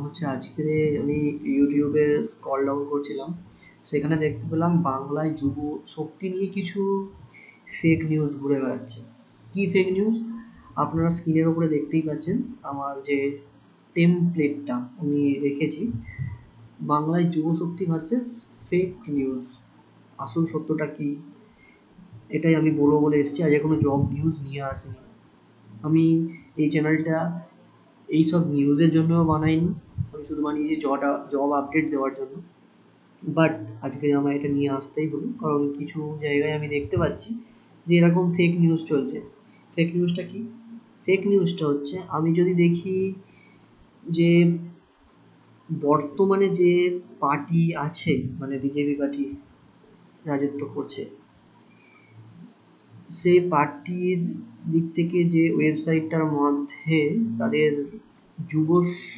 হচ্ছে আজকে আমি ইউটিউবে স্ক্রল ডাউন করছিলাম, সেখানে দেখতে পেলাম বাংলায় যুব শক্তি নিয়ে কিছু ফেক নিউজ ঘুরে বেড়াচ্ছে। কি ফেক নিউজ? আপনারা স্ক্রিনের ওপরে দেখতেই পাচ্ছেন আমার যে টেমপ্লেটটা আমি রেখেছি, বাংলায় যুব শক্তি ভার্সেস ফেক নিউজ। আসল সত্যটা কি, এটাই আমি বলবো বলে এসেছি। আজ কোনো জব নিউজ নিয়ে আসিনি। আমি এই চ্যানেলটা এইসব নিউজের জন্য বানাইনি, আমি শুধু বানিয়েছি জব আপডেট দেওয়ার জন্য। বাট আজকে আমার এটা নিয়ে আসতেই হলো, কারণ কিছু জায়গায় আমি দেখতে পাচ্ছি যে এরকম ফেক নিউজ চলছে। ফেক নিউজটা কি? ফেক নিউজটা হচ্ছে, আমি যদি দেখি যে বর্তমানে যে পার্টি আছে, মানে বিজেপি পার্টি রাজত্ব করছে, সেই পার্টির দিক থেকে যে ওয়েবসাইটটার মধ্যে তাদের যুব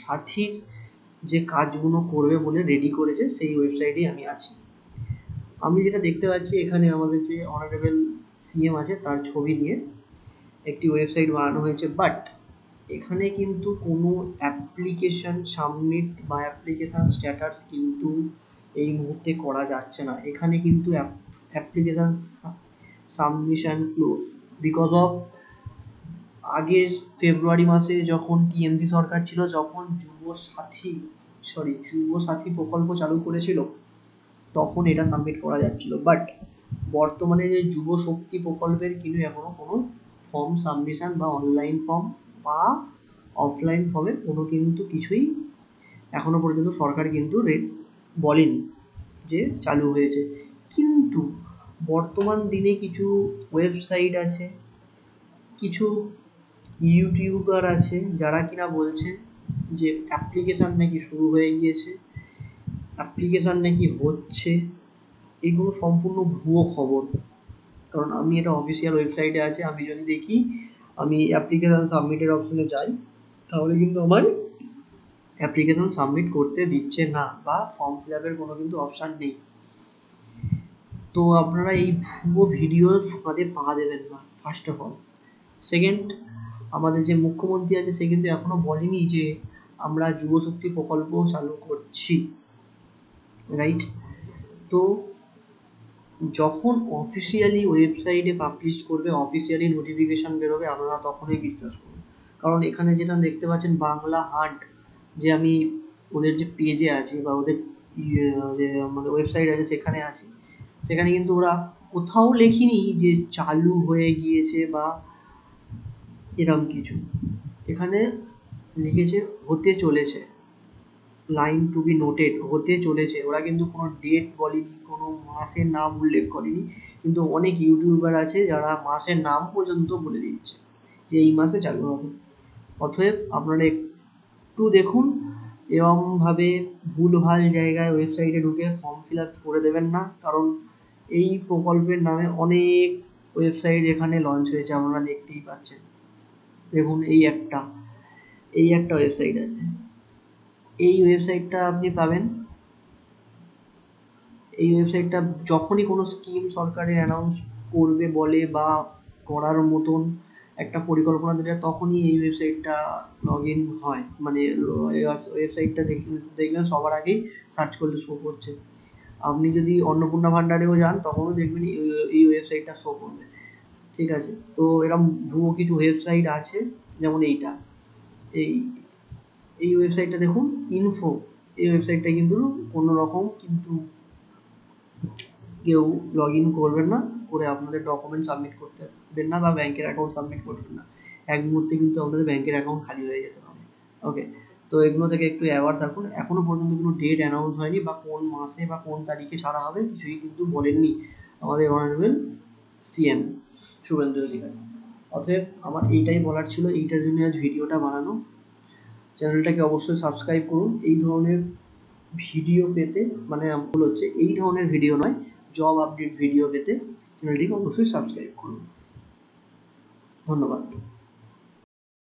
সাথীর যে কাজগুলো করবে বলে রেডি করেছে, সেই ওয়েবসাইটেই আমি আছি। আমি যেটা দেখতে পাচ্ছি, এখানে আমাদের যে অনারেবল সিএম আছে তার ছবি দিয়ে একটি ওয়েবসাইট বানানো হয়েছে, বাট এখানে কিন্তু কোনো অ্যাপ্লিকেশান সাবমিট বা অ্যাপ্লিকেশান স্ট্যাটাস কিন্তু এই মুহূর্তে করা যাচ্ছে না। এখানে কিন্তু application submission close because of আগের ফেব্রুয়ারি মাসে যখন টিএমসি সরকার ছিল, যখন যুব সাথী প্রকল্প চালু করেছিল, তখন এটা সাবমিট করা যাচ্ছিল। বাট বর্তমানে যে যুব শক্তি প্রকল্পের কিন্তু এখনও কোনো ফর্ম সাবমিশন বা অনলাইন ফর্ম বা অফলাইন ফর্মের কোনো কিন্তু কিছুই এখনও পর্যন্ত সরকার কিন্তু বলেনি যে চালু হয়েছে। কিন্তু বর্তমান দিনে কিছু ওয়েবসাইট আছে, কিছু ইউটিউবার আছে যারা কিনা বলছে যে অ্যাপ্লিকেশান নাকি শুরু হয়ে গিয়েছে, অ্যাপ্লিকেশান নাকি হচ্ছে। এগুলো সম্পূর্ণ ভুয়ো খবর। কারণ আমি এটা অফিসিয়াল ওয়েবসাইটে আছে, আমি যদি দেখি, আমি অ্যাপ্লিকেশান সাবমিটের অপশনে যাই, তাহলে কিন্তু আমার অ্যাপ্লিকেশান সাবমিট করতে দিচ্ছে না, বা ফর্ম ফিল আপের কোনো কিন্তু অপশান নেই। তো আপনারা এই ভুয়ো ভিডিওর ফাঁদে পা দেবেন না, ফার্স্ট অফ অল। সেকেন্ড, আমাদের যে মুখ্যমন্ত্রী আছে সে কিন্তু এখনও বলেনি যে আমরা যুবশক্তি প্রকল্প চালু করছি, রাইট? তো যখন অফিসিয়ালি ওয়েবসাইটে পাবলিশ করবে, অফিসিয়ালি নোটিফিকেশান বেরোবে, আপনারা তখনই বিশ্বাস করুন। কারণ এখানে যেটা দেখতে পাচ্ছেন, বাংলা হাট, যে আমি ওদের যে পেজে আছি বা ওদের যে আমাদের ওয়েবসাইট আছে সেখানে আছি, সেখানে কিন্তু ওরা কোথাও লেখিনি যে চালু হয়ে গিয়েছে বা এরকম কিছু। এখানে লিখেছে হতে চলেছে, লাইন টু বি নোটেড, হতে চলেছে। ওরা কিন্তু কোনো ডেট বলেনি, কোনো মাসের নাম উল্লেখ করেনি। কিন্তু অনেক ইউটিউবার আছে যারা মাসের নাম পর্যন্ত বলে দিচ্ছে যে এই মাসে চালু হবে। অতএব আপনারা একটু দেখুন, এরমভাবে ভুলভাল জায়গায় ওয়েবসাইটে ঢুকে ফর্ম ফিল আপ করে দেবেন না। কারণ এই প্রকল্পের নামে অনেক ওয়েবসাইট এখানে লঞ্চ হয়েছে, আপনারা দেখতেই পাচ্ছেন। দেখুন, এই একটা ওয়েবসাইট আছে, এই ওয়েবসাইটটা আপনি পাবেন। এই ওয়েবসাইটটা যখনই কোনো স্কিম সরকারের অ্যানাউন্স করবে বলে বা করার মতন একটা পরিকল্পনা দেবে, তখনই এই ওয়েবসাইটটা লগ ইন হয়। মানে ওয়েবসাইটটা দেখবেন সবার আগেই সার্চ করলে শো করছে। আপনি যদি অন্নপূর্ণা ভাণ্ডারেও যান, তখনও দেখবেন এই ওয়েবসাইটটা শো করবে, ঠিক আছে? তো এরকম ভুয়ো কিছু ওয়েবসাইট আছে, যেমন এই ওয়েবসাইটটা দেখুন, ইনফো। এই ওয়েবসাইটটা কিন্তু কোনো রকম কিন্তু কেউ লগ ইন করবেন না, করে আপনাদের ডকুমেন্ট সাবমিট করবেন না বা ব্যাঙ্কের অ্যাকাউন্ট সাবমিট করবেন না। এক মুহূর্তে কিন্তু আপনাদের ব্যাঙ্কের অ্যাকাউন্ট খালি হয়ে যেতে পারে। ওকে, তো এগুলো থেকে একটু অ্যাওয়ার থাকুন। এখনও পর্যন্ত কোনো ডেট অ্যানাউন্স হয়নি, বা কোন মাসে বা কোন তারিখে ছাড়া হবে কিছুই কিন্তু বলেননি আমাদের অনারেবল সিএম শুভেন্দু অধিকারী। অতএব আমার এইটাই বলার ছিল, এইটার জন্য আজ ভিডিওটা বানানো। চ্যানেলটাকে অবশ্যই সাবস্ক্রাইব করুন এই ধরনের ভিডিও পেতে। মানে ভুল হচ্ছে, এই ধরনের ভিডিও নয়, জব আপডেট ভিডিও পেতে চ্যানেলটিকে অবশ্যই সাবস্ক্রাইব করুন। ধন্যবাদ।